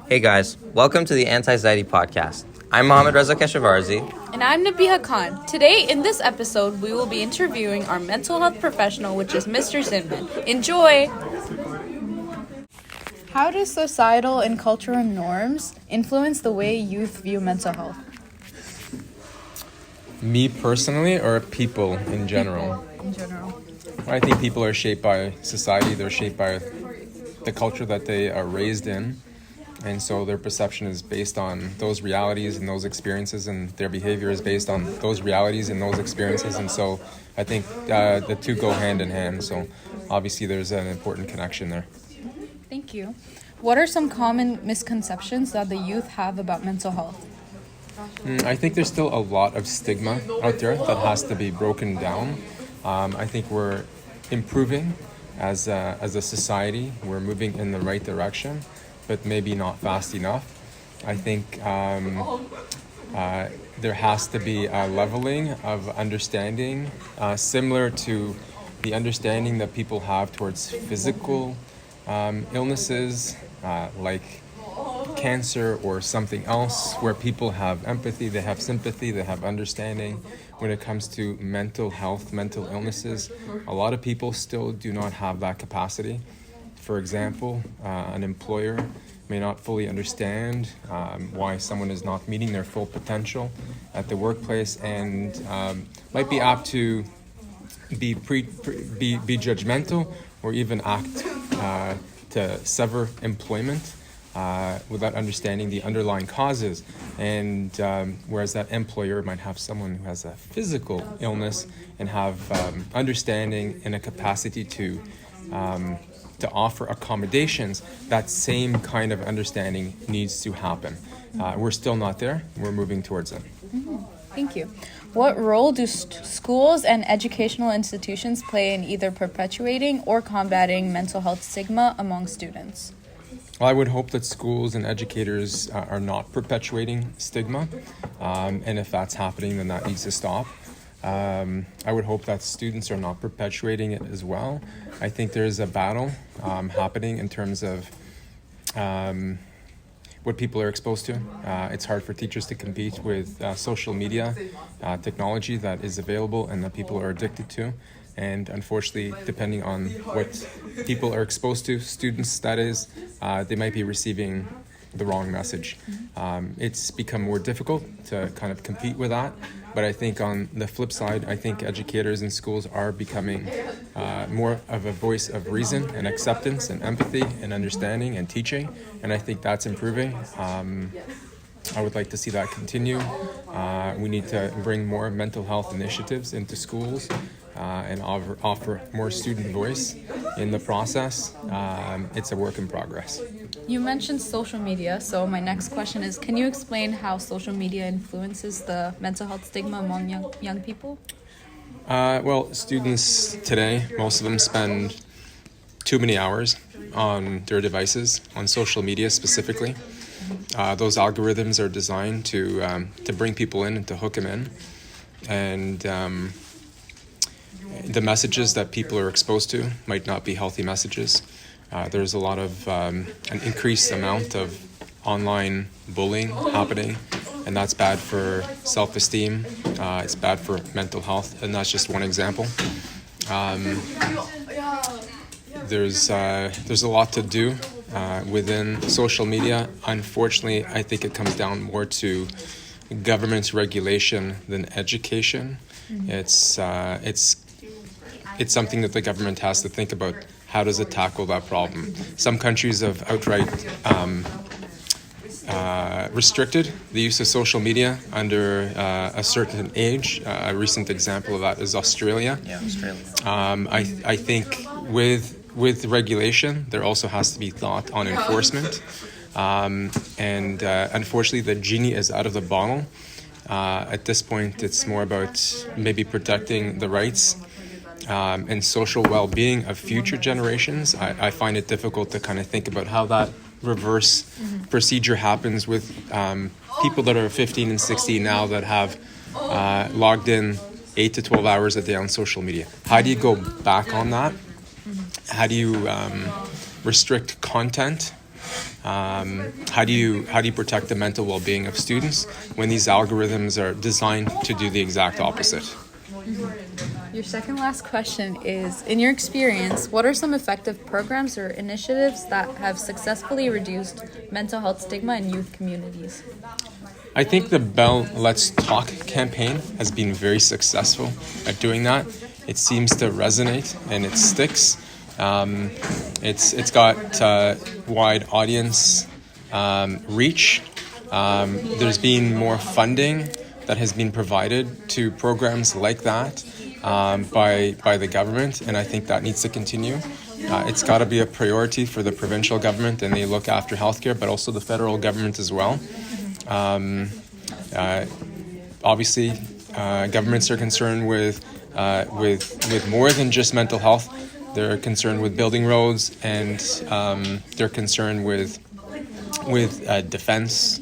Hey guys, welcome to the Anti-Anxiety Podcast. I'm Mohammed Reza Keshavarzi. And I'm Nabiha Khan. Today, in this episode, we will be interviewing our mental health professional, which is Mr. Zinman. Enjoy! How do societal and cultural norms influence the way youth view mental health? Me personally, or people in general? People in general. I think people are shaped by society. They're shaped by the culture that they are raised in. And so their perception is based on those realities and those experiences, and their behavior is based on those realities and those experiences. And so I think the two go hand in hand. So obviously there's an important connection there. Thank you. What are some common misconceptions that the youth have about mental health? I think there's still a lot of stigma out there that has to be broken down. I think we're improving as a society. We're moving in the right direction, but maybe not fast enough. I think there has to be a leveling of understanding, similar to the understanding that people have towards physical illnesses, like cancer or something else, where people have empathy, they have sympathy, they have understanding. When it comes to mental health, mental illnesses, a lot of people still do not have that capacity. For example, an employer may not fully understand why someone is not meeting their full potential at the workplace, and might be apt to be judgmental or even act to sever employment without understanding the underlying causes. And whereas that employer might have someone who has a physical illness and have understanding and a capacity to offer accommodations, that same kind of understanding needs to happen. We're still not there. We're moving towards it. Mm-hmm. Thank you. What role do schools and educational institutions play in either perpetuating or combating mental health stigma among students? Well, I would hope that schools and educators are not perpetuating stigma. And if that's happening, then that needs to stop. I would hope that students are not perpetuating it as well. I think there's a battle happening in terms of what people are exposed to. It's hard for teachers to compete with social media technology that is available and that people are addicted to. And unfortunately, depending on what people are exposed to, students that is, they might be receiving the wrong message. It's become more difficult to kind of compete with that. But I think on the flip side, I think educators in schools are becoming more of a voice of reason and acceptance and empathy and understanding and teaching. And I think that's improving. I would like to see that continue. We need to bring more mental health initiatives into schools and offer more student voice in the process. It's a work in progress. You mentioned social media, so my next question is, can you explain how social media influences the mental health stigma among young people? Well, students today, most of them spend too many hours on their devices, on social media specifically. Those algorithms are designed to bring people in and to hook them in. And the messages that people are exposed to might not be healthy messages. There's a lot of an increased amount of online bullying happening, and that's bad for self-esteem. It's bad for mental health, and that's just one example. There's a lot to do within social media. Unfortunately, I think it comes down more to government regulation than education. Mm-hmm. It's something that the government has to think about. How does it tackle that problem? Some countries have outright restricted the use of social media under a certain age. A recent example of that is Australia. Yeah, Australia. I think with regulation, there also has to be thought on enforcement. And unfortunately, the genie is out of the bottle. At this point, it's more about maybe protecting the rights and social well-being of future generations. I find it difficult to kind of think about how that reverse procedure happens with people that are 15 and 16 now that have logged in 8 to 12 hours a day on social media. How do you go back on that? How do you restrict content How do you protect the mental well-being of students when these algorithms are designed to do the exact opposite? Your second last question is, in your experience, what are some effective programs or initiatives that have successfully reduced mental health stigma in youth communities? I think the Bell Let's Talk campaign has been very successful at doing that. It seems to resonate and it sticks. It's got wide audience reach. There's been more funding that has been provided to programs like that by the government, and I think that needs to continue. It's got to be a priority for the provincial government, and they look after healthcare, but also the federal government as well. Obviously, governments are concerned with more than just mental health. They're concerned with building roads, and they're concerned with defense,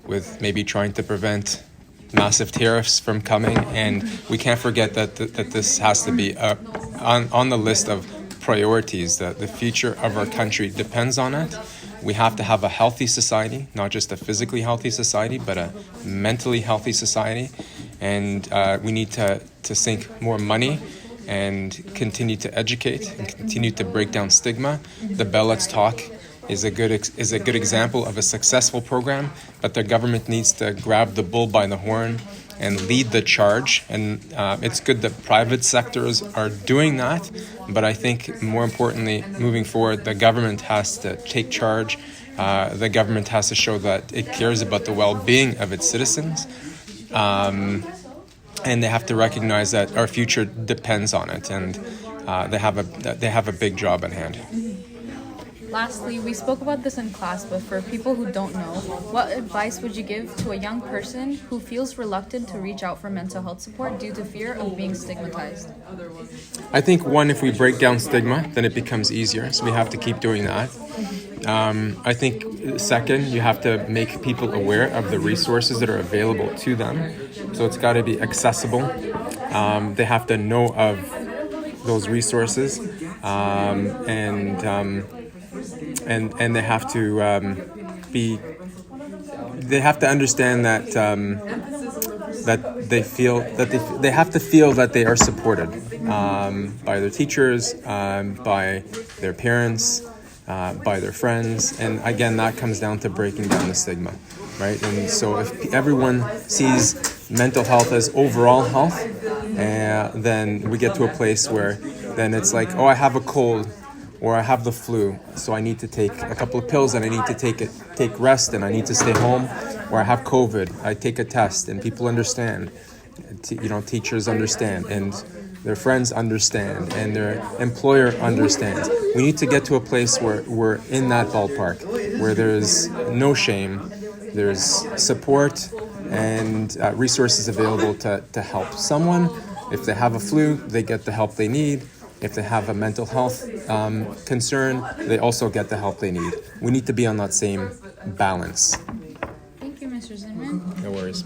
with maybe trying to prevent massive tariffs from coming. And we can't forget that this has to be on the list of priorities, that the future of our country depends on it. We have to have a healthy society, not just a physically healthy society, but a mentally healthy society. And we need to sink more money and continue to educate and continue to break down stigma. The Bell Let's Talk is a good example of a successful program, but the government needs to grab the bull by the horn and lead the charge. And it's good that private sectors are doing that, but I think more importantly, moving forward, the government has to take charge. The government has to show that it cares about the well-being of its citizens. And they have to recognize that our future depends on it, and they have a big job at hand. Lastly, we spoke about this in class, but for people who don't know, what advice would you give to a young person who feels reluctant to reach out for mental health support due to fear of being stigmatized? I think, one, if we break down stigma, then it becomes easier, so we have to keep doing that. I think, second, you have to make people aware of the resources that are available to them. So it's got to be accessible. They have to know of those resources, and they have to they have to understand that they have to feel that they are supported by their teachers, by their parents, by their friends. And again, that comes down to breaking down the stigma, right? And so if everyone sees mental health as overall health, then we get to a place where then it's like, oh, I have a cold, or I have the flu, so I need to take a couple of pills, and I need to take rest, and I need to stay home. Or I have COVID, I take a test, and people understand. Teachers understand, and their friends understand, and their employer understands. We need to get to a place where we're in that ballpark, where there's no shame, there's support, and resources available to help someone. If they have a flu, they get the help they need. If they have a mental health concern, they also get the help they need. We need to be on that same balance. Thank you, Mr. Zinman. No worries.